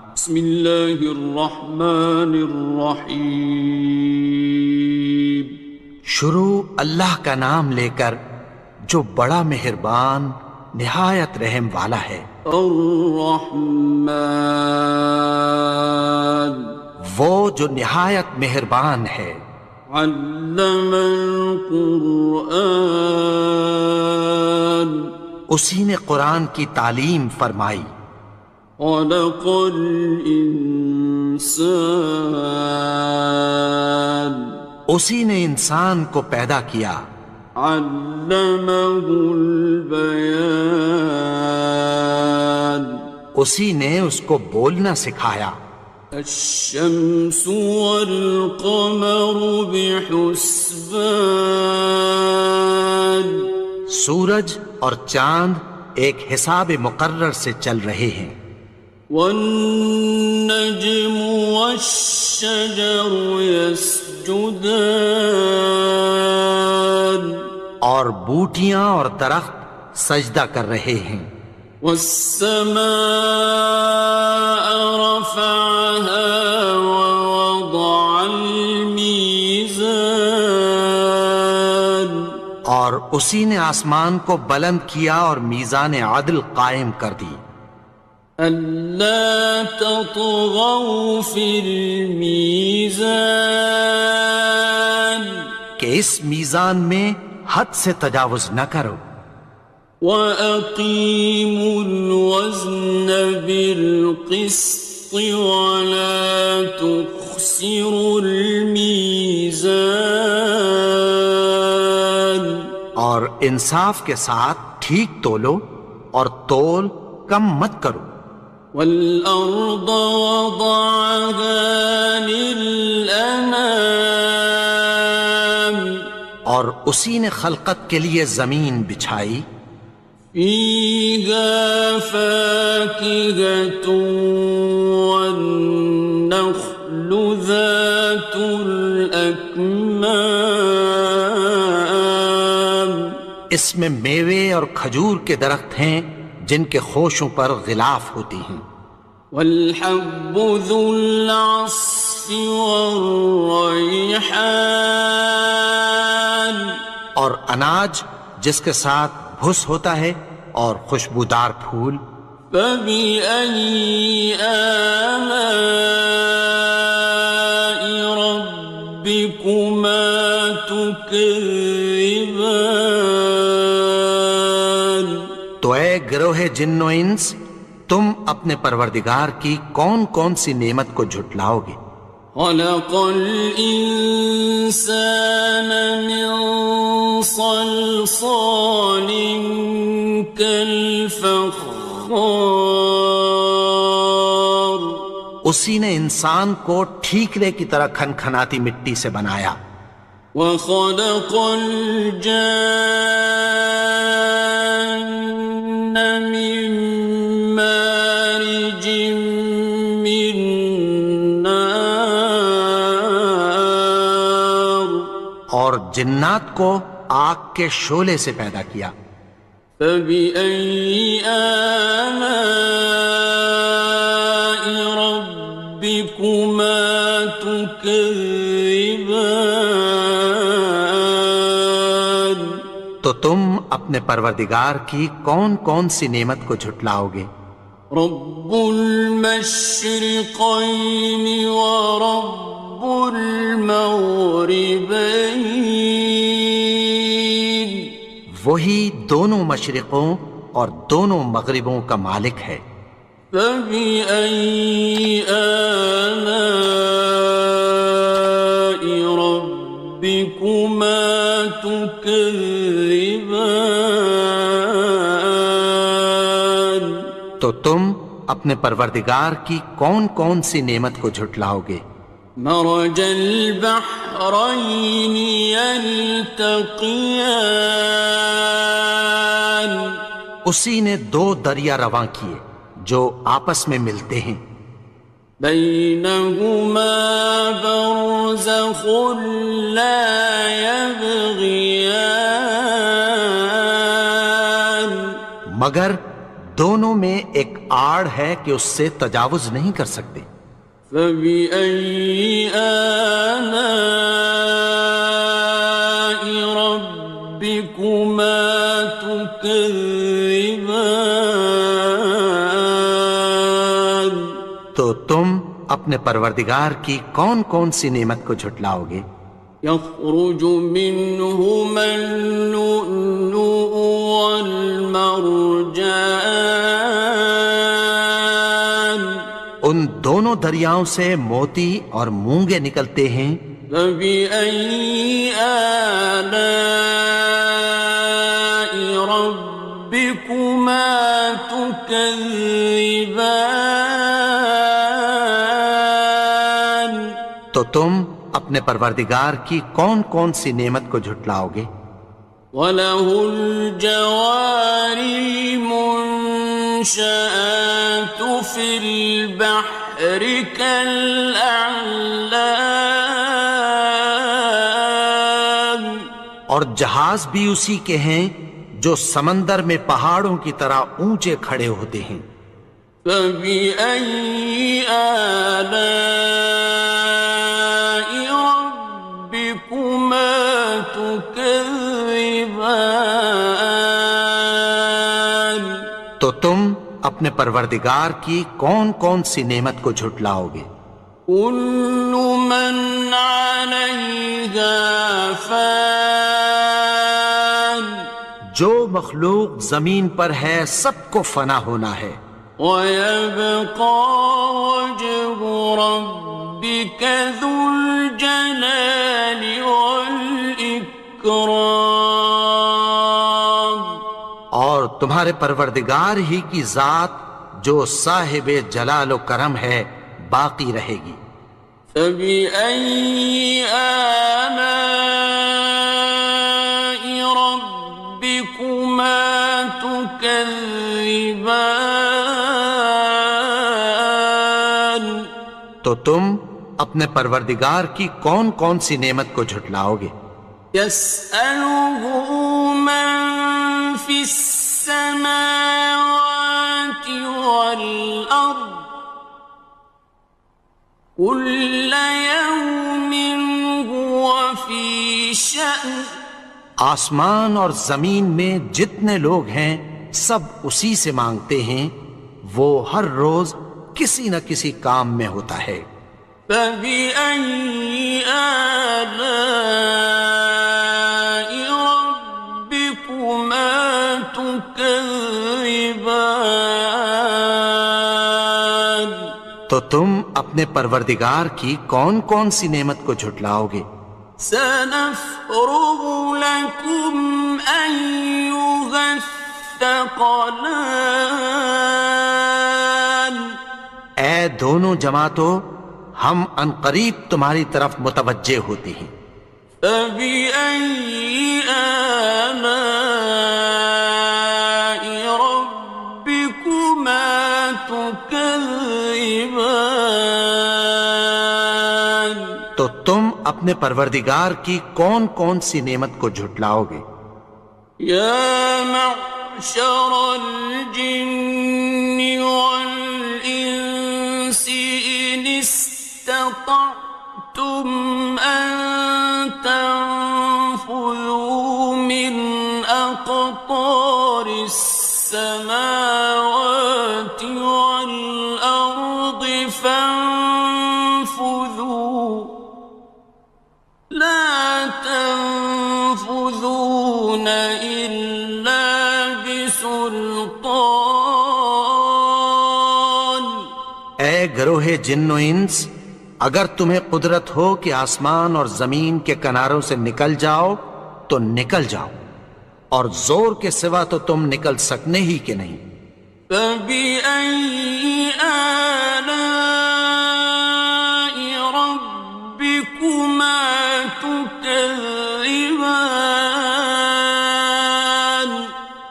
بسم اللہ الرحمن الرحیم۔ شروع اللہ کا نام لے کر جو بڑا مہربان نہایت رحم والا ہے۔ الرحمن، وہ جو نہایت مہربان ہے۔ علم القرآن، اسی نے قرآن کی تعلیم فرمائی۔ خلق الانسان، اسی نے انسان کو پیدا کیا۔ علمہ البیان، اسی نے اس کو بولنا سکھایا۔ الشمس والقمر بحسبان، سورج اور چاند ایک حساب مقرر سے چل رہے ہیں۔ والنجم والشجر يسجدان، اور بوٹیاں اور درخت سجدہ کر رہے ہیں۔ والسماء رفعها ووضع الميزان، اور اسی نے آسمان کو بلند کیا اور میزان عدل قائم کر دی۔ ألا تطغوا في الميزان، کہ اس میزان میں حد سے تجاوز نہ کرو۔ وَأَقِيمُوا الْوَزْنَ بِالْقِسْطِ وَلَا تُخْسِرُوا الْمِيزَانَ، اور انصاف کے ساتھ ٹھیک تولو اور تول کم مت کرو۔ وَالْأَرْضَ وَضَعَهَا لِلْأَنَامِ، اور اسی نے خلقت کے لیے زمین بچھائی۔ فِيهَا فَاكِهَةٌ وَالنَّخْلُ ذَاتُ الْأَكْمَامِ، اس میں میوے اور کھجور کے درخت ہیں جن کے خوشوں پر غلاف ہوتی ہیں۔ وَالْحَبُّ ذُو الْعَصْفِ وَالرَّيْحَانِ، اور اناج جس کے ساتھ بھس ہوتا ہے اور خوشبودار پھول۔ فَبِأَيِّ آلَاءِ رَبِّكُمَا تُكَذِّبَانِ، تو اے گروہ جن و انس، تم اپنے پروردگار کی کون کون سی نعمت کو جھٹلاؤ گے؟ خَلَقَ الْإِنسَانَ مِنْ صَلْصَالٍ كَالْفَخَّارِ، اسی نے انسان کو ٹھیکرے کی طرح کھنکھناتی مٹی سے بنایا۔ وَخَلَقَ الْجَانَّ مِن مَّارِجٍ مِّن نَّارٍ، اور جنات کو آگ کے شعلے سے پیدا کیا۔ فَبِأَيِّ آلَاءِ رَبِّكُمَا تُكَذِّبَانِ، تو تم اپنے پروردگار کی کون کون سی نعمت کو جھٹلاؤ گے؟ رب المشرقين ورب المغربين، وہی دونوں مشرقوں اور دونوں مغربوں کا مالک ہے۔ فَبِأَيِّ آلَاءِ رَبِّكُمَا تُكَذِّبَانِ، تو تم اپنے پروردگار کی کون کون سی نعمت کو جھٹلاؤ گے؟ مرج البحرين يلتقيان، اسی نے دو دریا رواں کیے جو آپس میں ملتے ہیں۔ بينهما برزخ لا يبغيان، مگر دونوں میں ایک آڑ ہے کہ اس سے تجاوز نہیں کر سکتے۔ فبأي آلاء ربكما تكذبان؟ تو تم اپنے پروردگار کی کون کون سی نعمت کو جھٹلاؤ گے؟ يخرج منهما اللؤلؤ والمرجان ان دونوں دریاؤں سے موتی اور مونگے نکلتے ہیں۔ فبأي آلاء ربكما تكذبان؟ تو تم اپنے پروردگار کی کون کون سی نعمت کو جھٹلاؤ گے؟ وَلَهُ الْجَوَارِ الْمُنشَآتُ فِي الْبَحْرِ كَالْأَعْلَامِ، اور جہاز بھی اسی کے ہیں جو سمندر میں پہاڑوں کی طرح اونچے کھڑے ہوتے ہیں۔ فَبِأَيِّ آلَاءِ رَبِّكُمَا تُكَذِّبَانِ؟ تو تم اپنے پروردگار کی کون کون سی نعمت کو جھٹلاؤ گے؟ كُلُّ مَنْ عَلَيْهَا فَانٍ، جو مخلوق زمین پر ہے سب کو فنا ہونا ہے۔ وَيَبْقَى وَجْهُ رَبِّكَ ذُو الْجَلَالِ وَالْإِكْرَامِ، اور تمہارے پروردگار ہی کی ذات جو صاحب جلال و کرم ہے باقی رہے گی۔ فَبِأَيِّ آلَاءِ رَبِّكُمَا تُكَذِّبَانِ؟ تو تم اپنے پروردگار کی کون کون سی نعمت کو جھٹلاؤ گے؟ يَسْأَلُهُ مَن فِي السَّمَاوَاتِ وَالْأَرْضِ كُلَّ يَوْمٍ هُوَ فِي شَأْنٍ، آسمان اور زمین میں جتنے لوگ ہیں سب اسی سے مانگتے ہیں، وہ ہر روز کسی نہ کسی کام میں ہوتا ہے۔ فَبِأَيِّ آلَاءِ رَبِّكُمَا تُكَذِّبَانِ؟ تو تم اپنے پروردگار کی کون کون سی نعمت کو جھٹلاؤ گے؟ سَنَفْرُغُ لَكُمْ أَيُّهَ الثَّقَلَانِ، اے دونوں جماعتوں، ہم عنقریب تمہاری طرف متوجہ ہوتے ہیں۔ فَبِأَيِّ آلَاءِ رَبِّكُمَا تُكَذِّبَانِ؟ تو تم اپنے پروردگار کی کون کون سی نعمت کو جھٹلاؤ گے؟ يَا مَعْشَرَ الْجِنِّ وَالْإِنسِ إِنِ اسْتَطَعْتُمْ أَن تَنفُذُوا مِنْ أَقْطَارِ السَّمَاوَاتِ وَالْأَرْضِ فَانفُذُوا لَا تَنفُذُونَ إِلَّا بِسُلْطَانٍ۔ اے گروہ جن و انس، اگر تمہیں قدرت ہو کہ آسمان اور زمین کے کناروں سے نکل جاؤ تو نکل جاؤ، اور زور کے سوا تو تم نکل سکنے ہی کے نہیں۔ فَبِأَيِّ آلَاءِ رَبِّكُمَا تُكَذِّبَانِ؟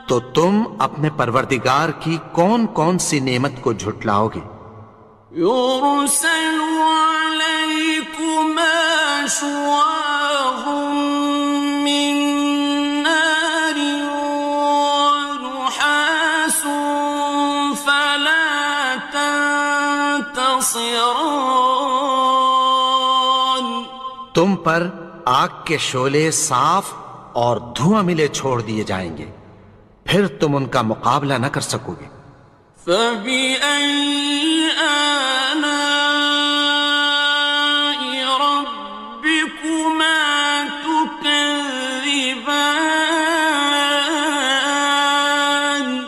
تو تم اپنے پروردگار کی کون کون سی نعمت کو جھٹلاؤ گے؟ يُرْسَلُ عَلَيْكُمَا شُوَاظٌ مِّن نَّارٍ وَنُحَاسٌ تنتصران تم پر آگ کے شعلے صاف اور دھواں ملے چھوڑ دیے جائیں گے، پھر تم ان کا مقابلہ نہ کر سکو گے۔ فبأي آلاء ربكما تكذبان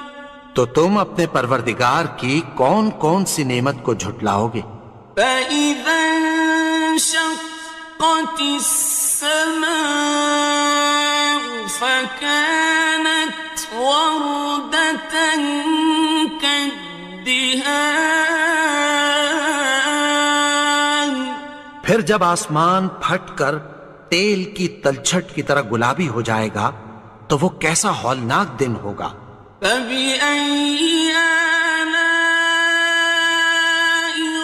تو تم اپنے پروردگار کی کون کون سی نعمت کو جھٹلاؤ گے؟ فإذا انشقت السماء فكانت وردة كالدهان پھر جب آسمان پھٹ کر تیل کی تلچھٹ کی طرح گلابی ہو جائے گا تو وہ کیسا ہولناک دن ہوگا۔ فبأي آلاء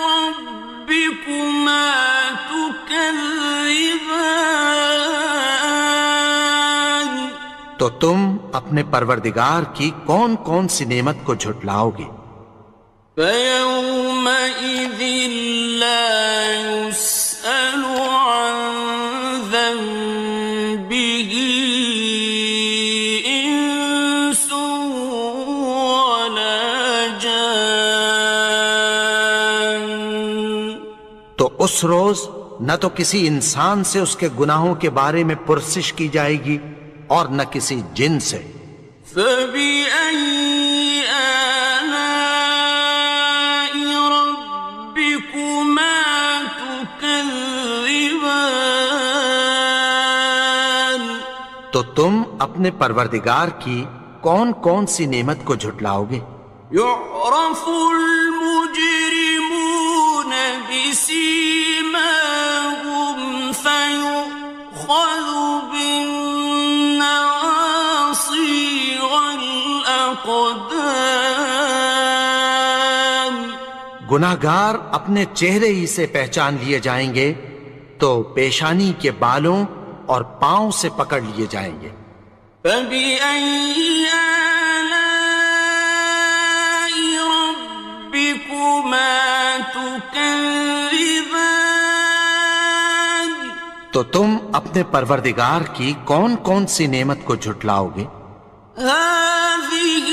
ربكما تكذبان تو تم اپنے پروردگار کی کون کون سی نعمت کو جھٹلاؤ گے؟ فيومئذ لا يسأل عن ذنبه إنس ولا جان تو اس روز نہ تو کسی انسان سے اس کے گناہوں کے بارے میں پرسش کی جائے گی اور نہ کسی جن سے۔ فبأي آلاء ربكما تكذبان تو تم اپنے پروردگار کی کون کون سی نعمت کو جھٹلاؤ گے؟ يعرف المجرمون بسيماهم فيؤخذ بالنواصي والأقدام گناہگار اپنے چہرے ہی سے پہچان لیے جائیں گے تو پیشانی کے بالوں اور پاؤں سے پکڑ لیے جائیں گے۔ فبأي آلاء ربكما تكذبان تو تم اپنے پروردگار کی کون کون سی نعمت کو جھٹلاؤ گے؟ هذه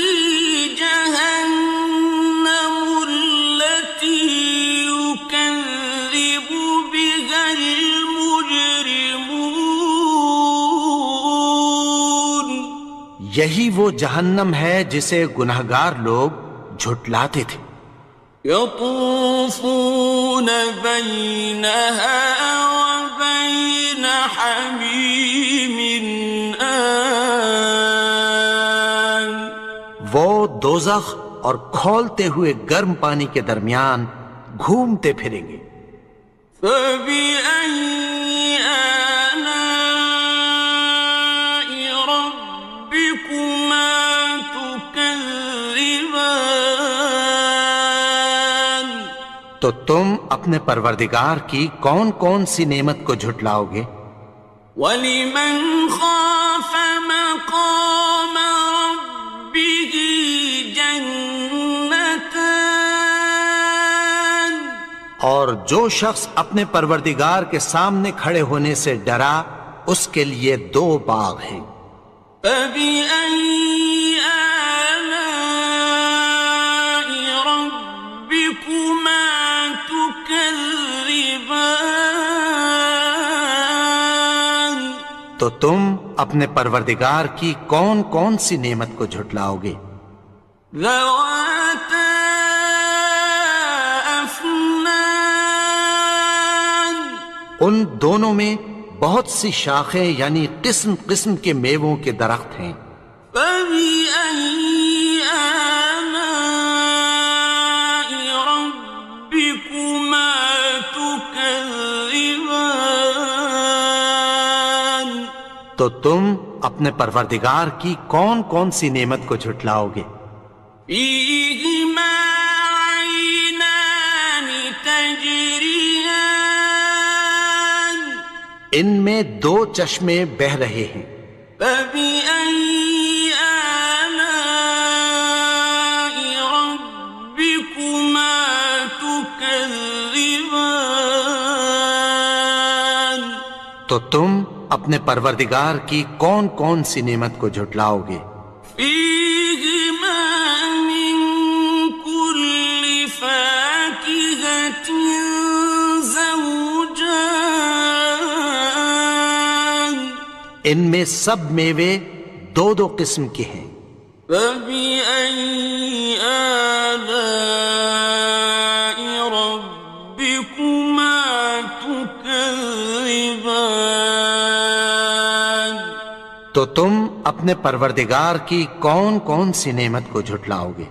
جهنم التي يكذب بها المجرمون یہی وہ جہنم ہے جسے گناہگار لوگ جھٹلاتے تھے۔ يطوفون بينها وبين حميم آن وہ دوزخ اور کھولتے ہوئے گرم پانی کے درمیان گھومتے پھریں گے۔ فبأي آلاء ربكما تكذبان تو تم اپنے پروردگار کی کون کون سی نعمت کو جھٹلاؤ گے؟ وَلِمَنْ خَافَ مَقَامَ رَبِّهِ جَنَّتَانِ اور جو شخص اپنے پروردگار کے سامنے کھڑے ہونے سے ڈرا اس کے لیے دو باغ ہیں۔ فَبِأَيِّ آلَاءِ رَبِّكُمَا تُكَذِّبَانِ تو تم اپنے پروردگار کی کون کون سی نعمت کو جھٹلاؤ گے؟ ذَوَاتَا أَفْنَانٍ ان دونوں میں بہت سی شاخیں یعنی قسم قسم کے میووں کے درخت ہیں۔ فَبِأَيِّ آلَاءِ رَبِّكُمَا تُكَذِّبَانِ تو تم اپنے پروردگار کی کون کون سی نعمت کو جھٹلاؤ گے؟ فِيهِمَا عَيْنَانِ تَجْرِيَانِ ان میں دو چشمے بہہ رہے ہیں۔ فَبِأَيِّ آلَاءِ رَبِّكُمَا تُكَذِّبَانِ تكذبان تو تم اپنے پروردگار کی کون کون سی نعمت کو جھٹلاؤ گے؟ فيهما من كل فاكهة زوجان ان میں سب میوے دو دو قسم کے ہیں۔ فبأي آلاء ربكما تكذبان تو تم اپنے پروردگار کی کون کون سی نعمت کو جھٹلاؤ گے؟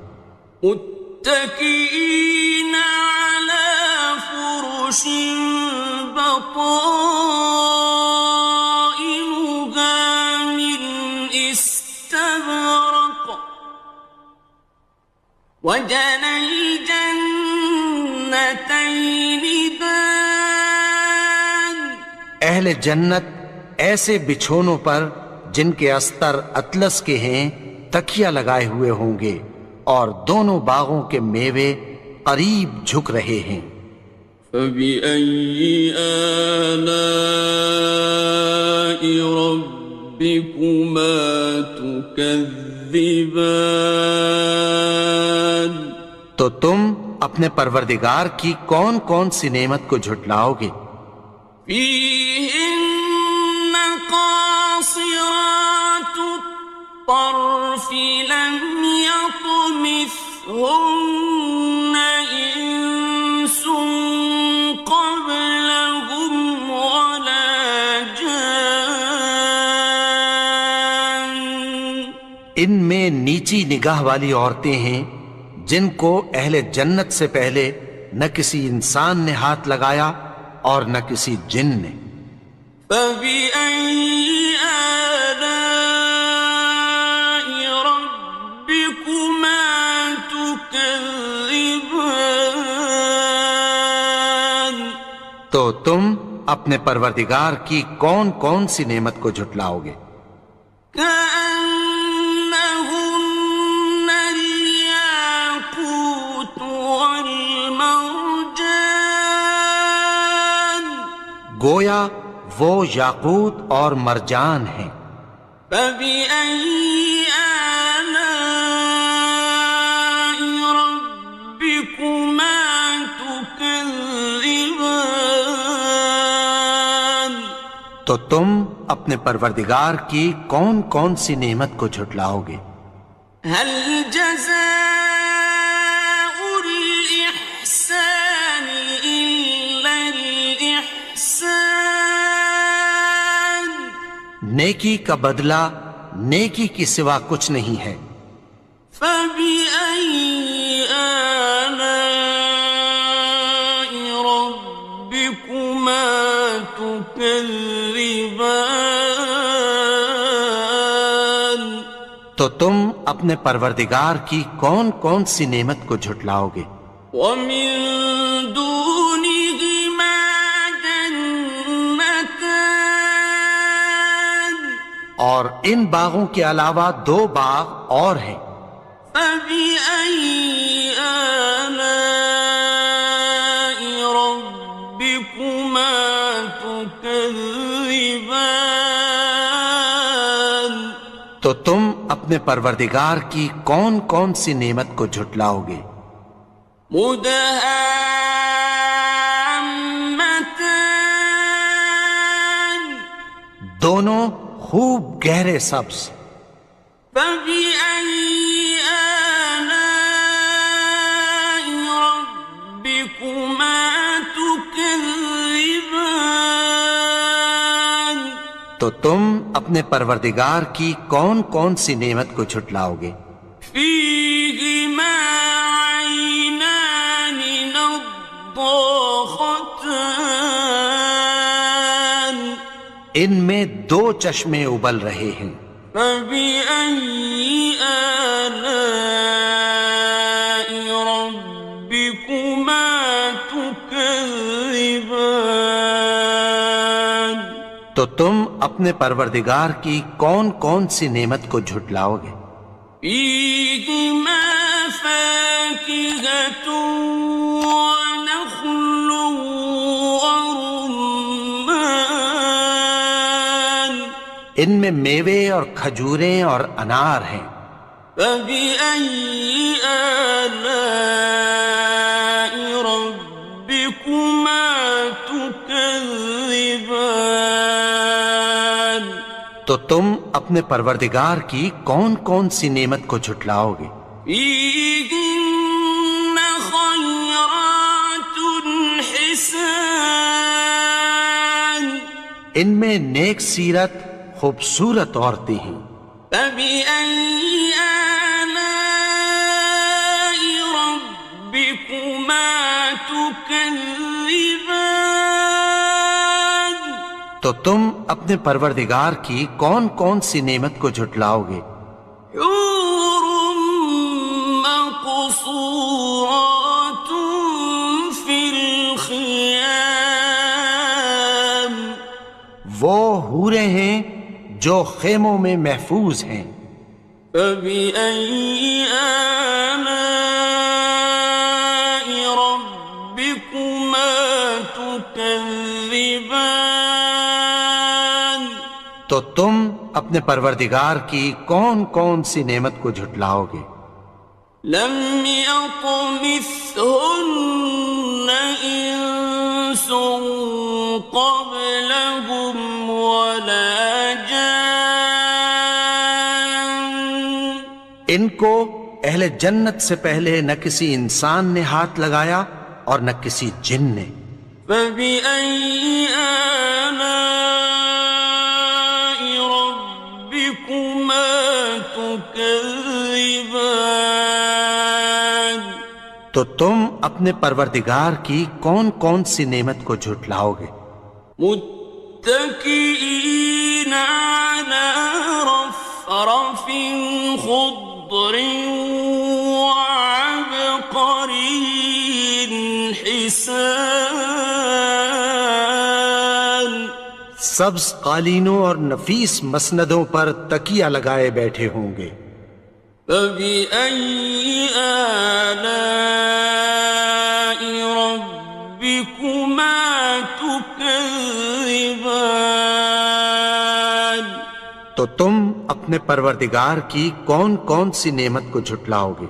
متكئين على فرش بطائنها من استبرق وجنى الجنتين دان اہل جنت ایسے بچھونوں پر جن کے استر اطلس کے ہیں تکیہ لگائے ہوئے ہوں گے اور دونوں باغوں کے میوے قریب جھک رہے ہیں۔ فبأي آلاء ربكما تكذبان تو تم اپنے پروردگار کی کون کون سی نعمت کو جھٹلاؤ گے؟ فيهن قاصرات الطرف لم يطمثهن إنس قبلهم ولا جان ان میں نیچی نگاہ والی عورتیں ہیں جن کو اہل جنت سے پہلے نہ کسی انسان نے ہاتھ لگایا اور نہ کسی جن نے۔ فبأي آلاء ربكما تكذبان تو تم اپنے پروردگار کی کون کون سی نعمت کو جھٹلاؤ گے؟ كأنهن الياقوت والمرجان گویا وہ یاقوت اور مرجان ہیں۔ فبأي آلاء ربكما تكذبان تو تم اپنے پروردگار کی کون کون سی نعمت کو جھٹلاؤ گے؟ هل جزاء الإحسان إلا الإحسان نیکی کا بدلہ نیکی کی سوا کچھ نہیں ہے۔ فبأي آلاء ربكما تكذبان تو تم اپنے پروردگار کی کون کون سی نعمت کو جھٹلاؤ گے؟ ومن دونهما جنتان اور ان باغوں کے علاوہ دو باغ اور ہیں۔ فبأي آلاء ربكما تكذبان تو تم اپنے پروردگار کی کون کون سی نعمت کو جھٹلاؤ گے؟ مدهامتان دونوں خوب گہرے سبز۔ فبأي آلاء ربكما تكذبان تو تم اپنے پروردگار کی کون کون سی نعمت کو جھٹلاؤ گے؟ فيهما عينان نضاختان ان میں دو چشمے ابل رہے ہیں۔ فبأي آلاء ربكما تكذبان تو تم اپنے پروردگار کی کون کون سی نعمت کو جھٹلاؤ گے؟ فيهما فاكهة ونخل ان میں میوے اور کھجوریں اور انار ہیں۔ فبأي آلاء ربكما تكذبان؟ تو تم اپنے پروردگار کی کون کون سی نعمت کو جھٹلاؤ گے؟ فيهن خيرات حسان، ان میں نیک سیرت خوبصورت عورتیں ہیں۔ فبأي آلاء ربكما تكذبان؟ تو تم اپنے پروردگار کی کون کون سی نعمت کو جھٹلاؤ گے؟ حور مقصورات في الخيام، وہ حوریں ہیں جو خیموں میں محفوظ ہیں۔ فبأي آلاء ربكما تكذبان؟ تو تم اپنے پروردگار کی کون کون سی نعمت کو جھٹلاؤ گے؟ لم يطمثهن إنس قبلهم ولا جان، ان کو اہل جنت سے پہلے نہ کسی انسان نے ہاتھ لگایا اور نہ کسی جن نے۔ فبأي آلاء ربكما تكذبان؟ تو تم اپنے پروردگار کی کون کون سی نعمت کو جھٹلاؤ گے؟ متكئين على رفرف خضر وعبقري حسان، سبز قالینوں اور نفیس مسندوں پر تکیہ لگائے بیٹھے ہوں گے۔ فبأي آلاء ربكما تكذبان؟ تو تم اپنے پروردگار کی کون کون سی نعمت کو جھٹلاؤ گے؟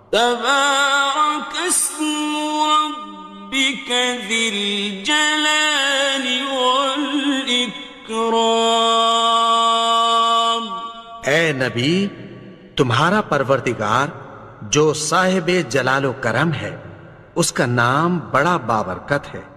تبارك اسم ربك ذي الجلال والإكرام۔ اے نبی، تمہارا پروردگار جو صاحب جلال و کرم ہے، اس کا نام بڑا بابرکت ہے۔